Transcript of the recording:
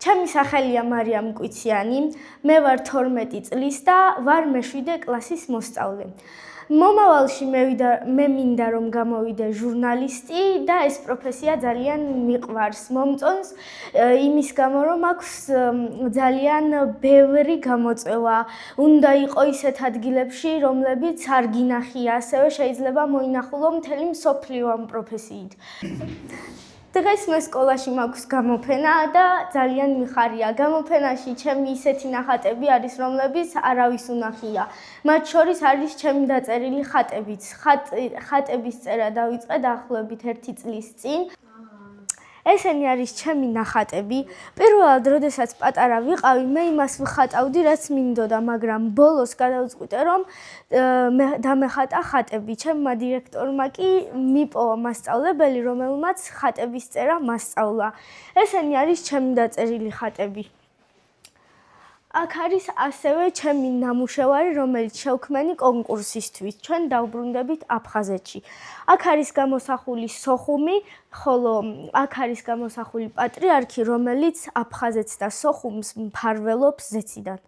ჩემი სახელია მარიამ კვიციანი, მე ვარ 12 წლის და ვარ მე-7 კლასის მოსწავლე. მომავალში მე მინდა რომ გამოვიდე ჟურნალისტი და ეს პროფესია ძალიან მიყვარს, მომწონს იმის გამო რომ აქვს ძალიან ბევრი გამოწვევა. უნდა იყო ისეთ ადგილებში, რომლებიც არ გინახია, ასევე შეიძლება მოინახულო მთელი მსოფლიო ამ პროფესიით. დღეს მე სკოლაში მაქვს გამოფენა და ძალიან მიხარია. გამოფენაში ჩემი ისეთი ნახატები არის, რომლებიც არავის უნახია. მათ შორის არის ჩემი დაწერილი ხატებიც. ხატების წერა დავიწყე დაახლოებით 1 წლის წინ. ესენი არის ჩემი ნახატები. პირველად, როდესაც პატარა ვიყავი, მე იმას ვხატავდი, რაც მინდოდა, მაგრამ ბოლოს გადავწყვიტე, რომ დამეხატა ხატები. ჩემმა დირექტორმა კი მიპოვა მასწავლებელი, რომელმაც ხატების წერა მასწავლა. ესენი არის ჩემი დაწერილი ხატები. აქ არის ასევე ჩემი ნამუშევარი, რომელიც შევქმენი კონკურსისთვის. ჩვენ დავბრუნდებით აფხაზეთში. აქ არის გამოსახული სოხუმი, ხოლო აქ არის გამოსახული პატრიარქი, რომელიც აფხაზეთს და სოხუმს მფარველობს ზეციდან.